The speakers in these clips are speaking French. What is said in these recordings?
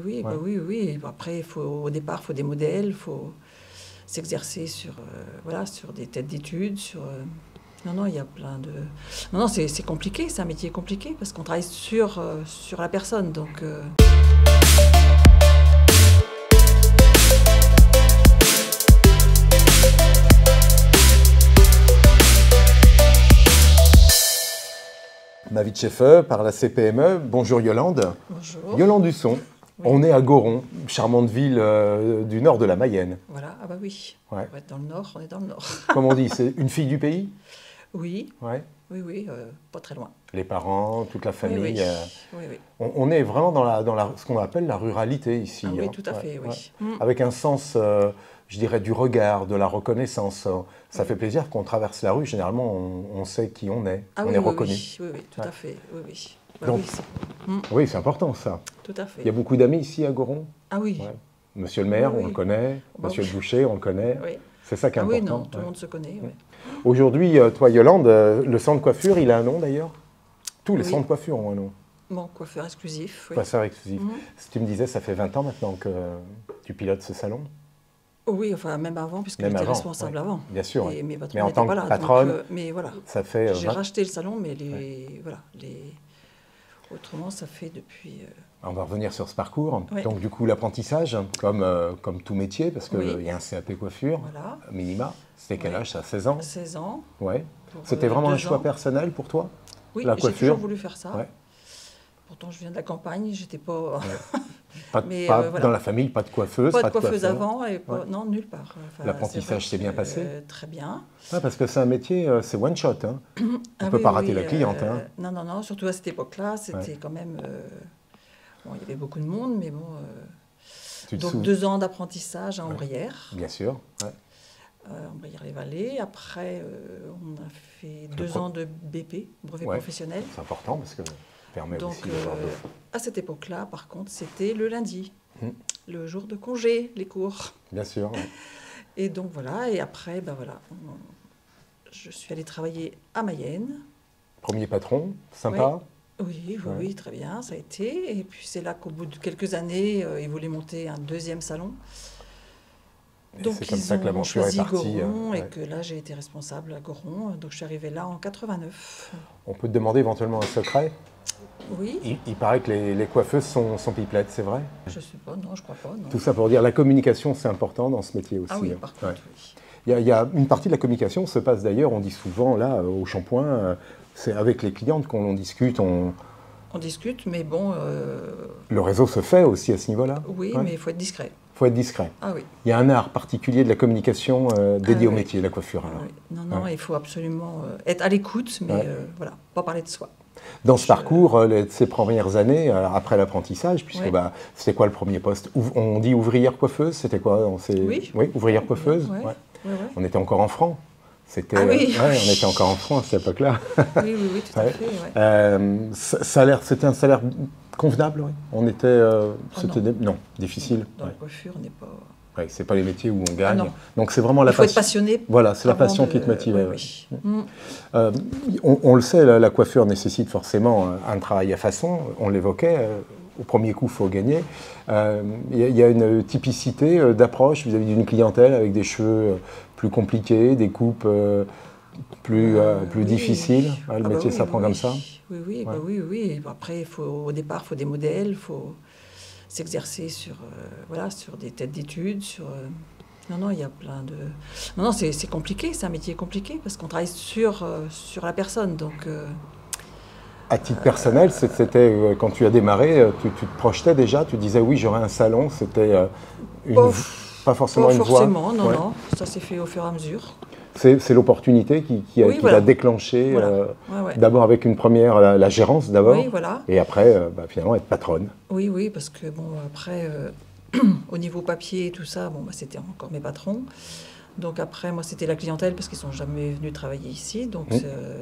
Oui, bah oui, oui. Après, au départ, il faut des modèles, il faut s'exercer sur, voilà, sur des têtes d'études, sur... Non, non, il y a plein de... Non, non, c'est compliqué, c'est un métier compliqué, parce qu'on travaille sur la personne, donc... Ma vie de chef par la CPME. Bonjour Yolande. Bonjour. Yolande Husson. Oui. On est à Goron, charmante ville du nord de la Mayenne. Voilà, ah bah oui. Ouais. On va être dans le nord, on est dans le nord. Comme on dit, c'est une fille du pays? Oui, Ouais. oui, oui, pas très loin. Les parents, toute la famille. Oui, oui. Oui, oui. On est vraiment dans ce qu'on appelle la ruralité ici. Ah oui, hein. tout à fait, oui. Ouais. Avec un sens, je dirais, du regard, de la reconnaissance. Ça fait plaisir qu'on traverse la rue, généralement, on sait qui on est. Ah on oui, est oui, reconnu. oui, oui, oui, tout à fait, oui, oui. Bah Donc, oui, oui, c'est important ça. tout à fait. Il y a beaucoup d'amis ici à Goron? Ah oui. Ouais. Monsieur le maire, Oui, on le connaît. Bah Monsieur oui. le boucher, on le connaît. Oui. C'est ça qui est Ah oui, important. non, tout le monde se connaît, oui. Aujourd'hui, toi, Yolande, le centre de coiffure, il a un nom d'ailleurs? Tous les Oui. centres de coiffure ont un nom. Bon, coiffeur exclusif, oui. Coiffeur exclusif. Mhm. Si tu me disais, ça fait 20 ans maintenant que tu pilotes ce salon? Oui, enfin, même avant, puisque Même j'étais avant, responsable ouais. avant. Bien sûr. Et ouais. mes patrons Mais en n'étaient tant pas que là. patronne, Donc, mais voilà. ça fait J'ai 20. racheté le salon, mais voilà, autrement, ça fait depuis... On va revenir sur ce parcours. Oui. Donc, du coup, l'apprentissage, comme tout métier, parce qu'il Oui. y a un CAP coiffure, Voilà, minima. C'était quel Oui. âge, ça? 16 ans? 16 ans. Ouais. Pour, C'était vraiment un 2 choix ans. personnel pour toi? Oui, la j'ai coiffure. toujours voulu faire ça. Ouais. Pourtant, je viens de la campagne, j'étais pas... Pas, Mais, pas voilà. dans la famille, pas de coiffeuse, Pas de coiffeuse coiffeur. avant, et Ouais. non, nulle part. Enfin, L'apprentissage c'est s'est vrai bien que, passé? Très bien. Ouais, parce que c'est un métier, c'est one shot. Hein. On Ah ne peut oui, pas rater oui, la cliente. Hein. Non, non, non, surtout à cette époque-là, c'était Ouais. quand même... bon, il y avait beaucoup de monde, mais bon... Tu te donc souviens? 2 ans d'apprentissage à Ouais. Ombrières, Bien sûr. Ouais. Ombrières-les-Vallées. Après, on a fait 2 pro- ans de BP, brevet Ouais. professionnel. C'est important parce que ça permet Donc, aussi d'avoir de... à cette époque-là, par contre, c'était le lundi, Hmm. le jour de congé, les cours. Bien sûr. Ouais. Et donc voilà, et après, ben voilà, je suis allée travailler à Mayenne. Premier patron, sympa. Oui, oui, Ouais. oui, très bien, ça a été. Et puis c'est là qu'au bout de quelques années, ils voulaient monter un 2e salon. Et Donc c'est comme ils ça que ont l'aventure est choisi partie. Goron, et Ouais. que là j'ai été responsable à Goron. Donc je suis arrivée là en 89. On peut te demander éventuellement un secret. Oui, Il paraît que les coiffeuses sont pipelettes, c'est vrai? je sais pas, non, je crois pas, non. Tout ça pour dire la communication, c'est important dans ce métier aussi. Ah oui, hein. par Ouais. contre, oui. Il y a une partie de la communication se passe d'ailleurs, on dit souvent là au shampoing, c'est avec les clientes qu'on discute, On discute, mais bon, le réseau se fait aussi à ce niveau-là. oui, Ouais. mais il faut être discret. Il faut être discret. Ah oui. Il y a un art particulier de la communication dédié Ah au oui. métier, la coiffure. Ah alors. oui. Non, non, Ouais. il faut absolument être à l'écoute, mais Ouais. voilà, pas parler de soi. Dans ce parcours, ces premières années, après l'apprentissage, puisque Ouais. bah, c'était quoi le premier poste? On dit ouvrière coiffeuse, c'était quoi? Oui. Ouvrière coiffeuse. Ouais. Ouais. Ouais, ouais. On était encore en francs. C'était, Ah oui. on était encore en francs à cette époque-là. Oui, oui, oui, tout à Ouais. fait. Ouais. Salaire, c'était un salaire convenable, oui. On était, c'était non. difficile. Dans Ouais. la coiffure, on n'est pas... Ouais, c'est pas les métiers où on gagne. non. Donc c'est vraiment la Il faut être passion. passionné. Voilà, c'est la avant passion de- qui te motive. Oui, ouais. oui. Mm. On le sait, la coiffure nécessite forcément un travail à façon. On l'évoquait. Au premier coup, il faut gagner. Il y a une typicité d'approche vis-à-vis d'une clientèle avec des cheveux plus compliqués, des coupes plus Oui, difficiles. oui. Le Ah bah métier oui, s'apprend oui, comme oui. ça. Oui, oui, bah Ouais. oui, oui. Après, au départ, il faut des modèles, il faut s'exercer sur, voilà, sur des têtes d'études, sur... Non, non, il y a plein de... Non, non, c'est compliqué, c'est un métier compliqué, parce qu'on travaille sur la personne, donc... À titre personnel, c'était quand tu as démarré, tu te projetais déjà, tu disais oui, j'aurai un salon, c'était pas forcément Pas une forcément, voie. non, Ouais. non, ça s'est fait au fur et à mesure. C'est l'opportunité qui Oui, l'a voilà. déclenché, Voilà. Ouais, ouais. d'abord avec une première, la gérance d'abord, Oui, voilà. et après finalement être patronne. Oui, oui, parce que bon, après, au niveau papier et tout ça, bon, bah, c'était encore mes patrons. Donc après, moi, c'était la clientèle, parce qu'ils sont jamais venus travailler ici. Donc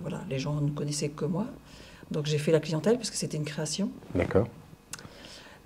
voilà, les gens ne connaissaient que moi. Donc j'ai fait la clientèle, parce que c'était une création. D'accord.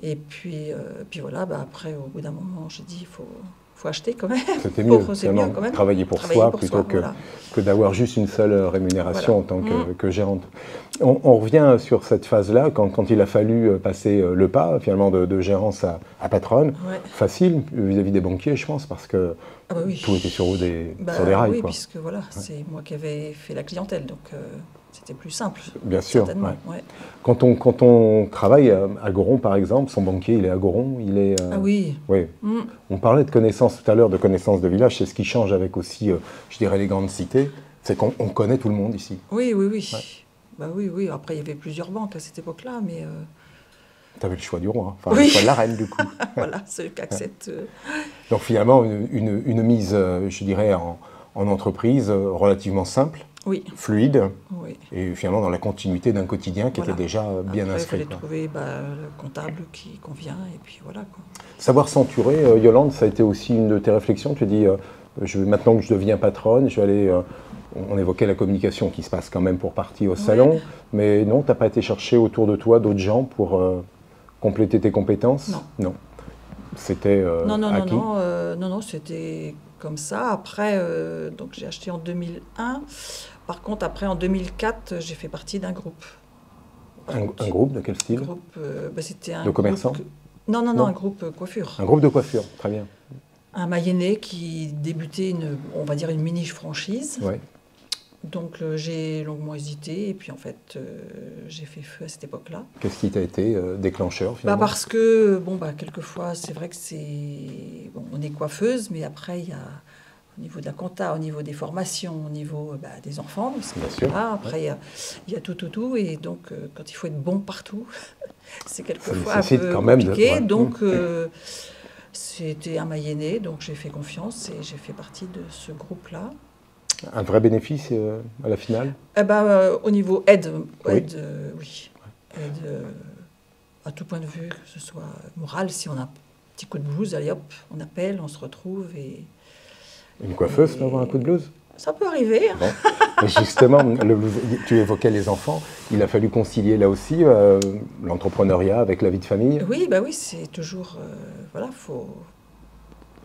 Et puis voilà, bah, après, au bout d'un moment, j'ai dit, il faut faut acheter quand même. C'était mieux, C'est mieux quand même. Travailler pour soi plutôt voilà. que d'avoir juste une seule rémunération Voilà. en tant que gérante. On revient sur cette phase-là, quand il a fallu passer le pas, finalement, de gérance à patronne. Ouais. Facile vis-à-vis des banquiers, je pense, parce que Ah bah oui. tout était sur vous sur des rails. Oui, quoi. puisque voilà, c'est moi qui avais fait la clientèle, donc c'était plus simple. Bien sûr. Certainement, Ouais. ouais. Quand on travaille à Goron, par exemple, son banquier, il est à Goron, il est... Ah oui. Oui. On parlait de connaissances tout à l'heure, de connaissances de village. C'est ce qui change avec aussi, je dirais, les grandes cités. C'est qu'on connaît tout le monde ici. Oui, oui, oui. Ouais. Bah oui, oui. Après, il y avait plusieurs banques à cette époque-là, mais Tu avais le choix du roi, oui. le choix de la reine, du coup. voilà, c'est le CAC7. Donc finalement, une mise, je dirais, en entreprise relativement simple, Oui. fluide, Oui. et finalement dans la continuité d'un quotidien qui Voilà. était déjà bien Après, inscrit. il fallait trouver le comptable qui convient, et puis voilà, quoi. Savoir s'entourer, Yolande, ça a été aussi une de tes réflexions. Tu dis, maintenant que je deviens patronne, je vais aller... on évoquait la communication qui se passe quand même pour partie au salon, mais non, tu n'as pas été chercher autour de toi d'autres gens pour compléter tes compétences? Non. C'était acquis? Non, c'était comme ça. Après, donc j'ai acheté en 2001. Par contre, après, en 2004, j'ai fait partie d'un groupe. Un groupe de quel style? C'était un de commerçants? Non, un groupe coiffure. Un groupe de coiffure, très bien. Un Mayennais qui débutait on va dire une mini franchise. Ouais. Donc j'ai longuement hésité et puis en fait j'ai fait feu à cette époque-là. Qu'est-ce qui t'a été déclencheur finalement? Parce que quelquefois c'est vrai que on est coiffeuse, mais après il y a au niveau de la compta, au niveau des formations, au niveau des enfants, parce que, Bien sûr. après il y a tout et donc quand il faut être bon partout, c'est quelquefois un nécessite peu quand même compliqué. Donc c'était un Mayennais, donc j'ai fait confiance et j'ai fait partie de ce groupe-là. Un vrai bénéfice à la finale? Au niveau aide, Oui. Aide à tout point de vue, que ce soit moral, si on a un petit coup de blues, allez hop, on appelle, on se retrouve et... Une coiffeuse peut avoir un coup de blues? Ça peut arriver. Bon. Et justement, tu évoquais les enfants, il a fallu concilier là aussi l'entrepreneuriat avec la vie de famille? Oui, c'est toujours... faut...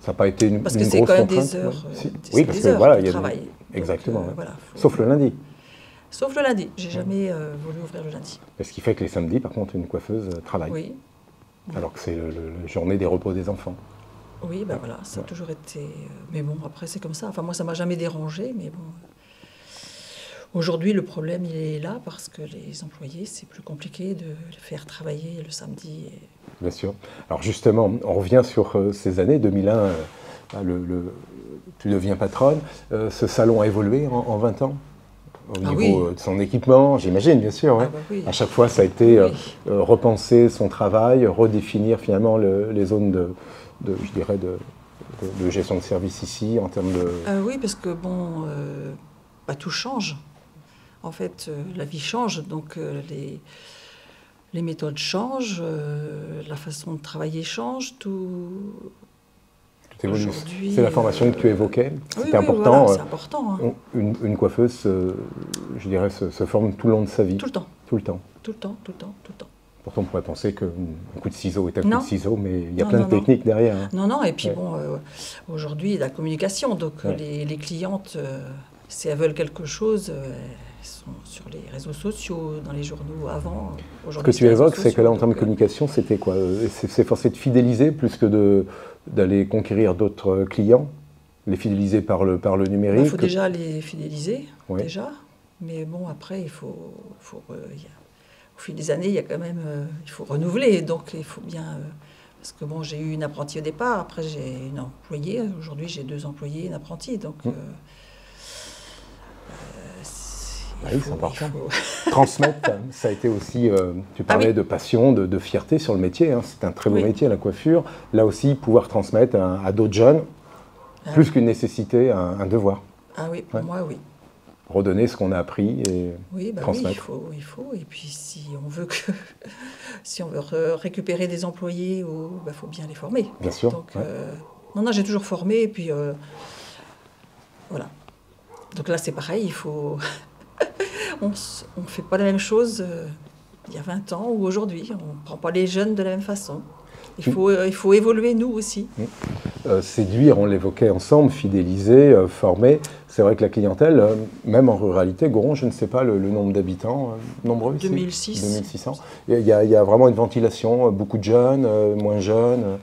Ça n'a pas été une parce grosse que c'est quand même contrainte? des heures, Oui, parce des que heures voilà, de il y a travail. Exactement. Donc, Ouais. Sauf le lundi. Sauf le lundi. J'ai jamais voulu ouvrir le lundi. Ce qui fait que les samedis, par contre, une coiffeuse travaille. Oui. Alors que c'est la journée des repos des enfants. Oui, ça a toujours été... mais bon, après, c'est comme ça. Enfin, moi, ça m'a jamais dérangé, mais bon... Aujourd'hui, le problème, il est là, parce que les employés, c'est plus compliqué de les faire travailler le samedi. Bien sûr. Alors justement, on revient sur ces années, 2001, tu deviens patronne. Ce salon a évolué en 20 ans au niveau de son équipement, j'imagine, bien sûr. Ouais. Oui. À chaque fois, ça a été repenser son travail, redéfinir finalement les zones de gestion de service ici, en termes de... Oui, parce que tout change. En fait, la vie change, donc les méthodes changent, la façon de travailler change, tout... C'est la formation que tu évoquais, c'est important. Voilà, c'est important. Hein. Une coiffeuse, je dirais, se forme tout le long de sa vie. Tout le temps. Tout le temps. Tout le temps, tout le temps, tout le temps. Pourtant, on pourrait penser qu'un coup de ciseau est un coup de ciseau, mais il y a plein de techniques derrière. Hein. Non, et puis aujourd'hui, la communication, donc les clientes, si elles veulent quelque chose, elles sont sur les réseaux sociaux, dans les journaux avant. Ce que tu évoques, c'est que là, en termes de communication, c'était quoi? C'est forcé de fidéliser plus que d'aller conquérir d'autres clients? Les fidéliser par le numérique? Il faut déjà les fidéliser, déjà. Mais bon, après, il faut au fil des années, il y a quand même, il faut renouveler, donc il faut bien, parce que j'ai eu une apprentie au départ, après j'ai une employée, aujourd'hui j'ai 2 employés et une apprentie, donc c'est important. Transmettre, ça a été aussi, tu parlais de passion, de fierté sur le métier, hein. C'est un très beau métier, la coiffure. Là aussi, pouvoir transmettre à d'autres jeunes, plus qu'une nécessité, un devoir. Ah oui, pour moi, oui. Redonner ce qu'on a appris et transmettre. Oui, il faut. Et puis si on veut récupérer des employés, faut bien les former. Bien sûr. Donc, non, j'ai toujours formé. Et puis voilà. Donc là, c'est pareil. Il faut. On ne fait pas la même chose il y a 20 ans ou aujourd'hui. On ne prend pas les jeunes de la même façon. Il faut évoluer, nous aussi. Séduire, on l'évoquait ensemble, fidéliser, former. C'est vrai que la clientèle, même en ruralité, Goron, je ne sais pas le nombre d'habitants, nombreux ici 2600. Il y a vraiment une ventilation, beaucoup de jeunes, moins jeunes,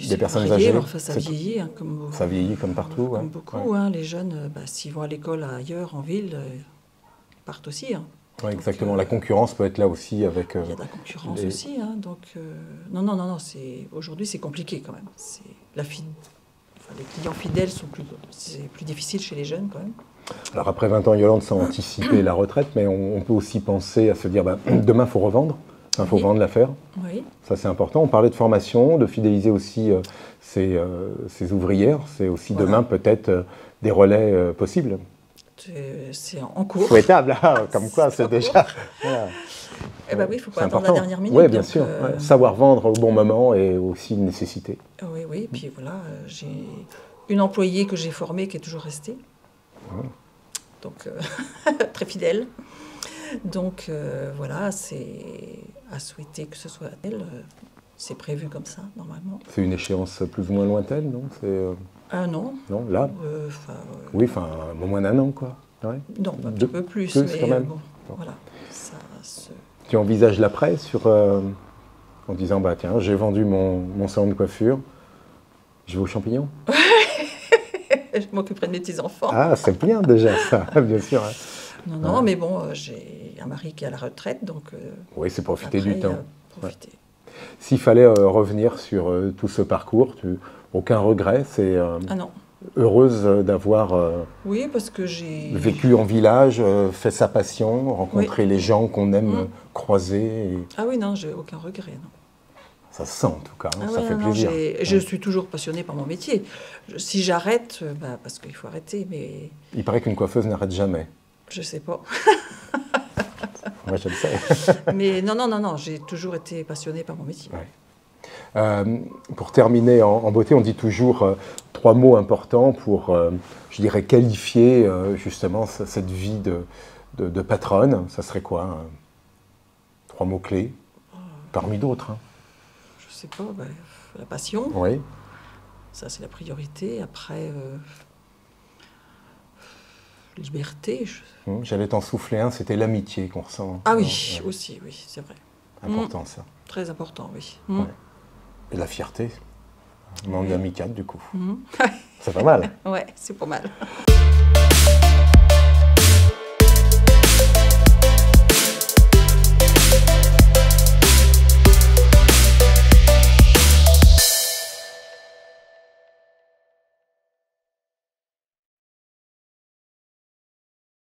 des personnes âgées. Enfin, ça vieillit. Hein, ça vieillit comme partout. Comme beaucoup. Hein, les jeunes, s'ils vont à l'école ailleurs, en ville, ils partent aussi. Hein. Oui, exactement. La concurrence peut être là aussi avec... il y a de la concurrence aussi. Hein, donc, non. Aujourd'hui, c'est compliqué quand même. Les clients fidèles c'est plus difficile chez les jeunes quand même. Alors après 20 ans, Yolande, sans anticiper la retraite, mais on peut aussi penser à se dire, demain, il faut revendre. Il faut vendre l'affaire. Oui. Ça, c'est important. On parlait de formation, de fidéliser aussi ces ouvrières. C'est aussi demain peut-être des relais possibles. C'est en cours. Souhaitable, comme quoi c'est déjà... Voilà. Eh bien oui, il ne faut pas attendre la dernière minute. Oui, bien sûr. Savoir vendre au bon moment est aussi une nécessité. Oui. Puis voilà, j'ai une employée que j'ai formée qui est toujours restée. Donc, très fidèle. Donc voilà, c'est à souhaiter que ce soit elle. C'est prévu comme ça, normalement. C'est une échéance plus ou moins lointaine, non? Un an. Non, là oui, enfin, moins d'un an, quoi. Ouais. Non, un petit peu plus, mais quand même. Voilà. Tu envisages l'après en disant, tiens, j'ai vendu mon salon de coiffure, je vais aux champignons? Je m'occuperai de mes petits-enfants. Ah, c'est bien déjà, ça, bien sûr. Hein. Non, mais bon, j'ai un mari qui est à la retraite, donc... oui, c'est profiter du temps. Profiter. Ouais. S'il fallait revenir sur tout ce parcours, aucun regret, c'est non. Heureuse d'avoir oui, parce que j'ai vécu en village, fait sa passion, rencontré les gens qu'on aime croiser. Ah oui, non, j'ai aucun regret, non. Ça se sent en tout cas, ça fait plaisir. Je suis toujours passionnée par mon métier. Si j'arrête, parce qu'il faut arrêter, mais... Il paraît qu'une coiffeuse n'arrête jamais. Je sais pas. Moi, je le sais. Mais non, j'ai toujours été passionnée par mon métier. Ouais. Pour terminer en beauté, on dit toujours 3 mots importants pour, je dirais, qualifier justement cette vie de patronne. Ça serait quoi 3 mots clés, parmi d'autres. Hein. Je sais pas, la passion. Oui. Ça, c'est la priorité. Après, liberté. J'allais t'en souffler un, c'était l'amitié qu'on ressent. Ah oui, aussi, oui, c'est vrai. Important, ça. Très important, oui. Ouais. Et la fierté, manque amical, du coup. Mm. C'est pas mal. Ouais, c'est pas mal.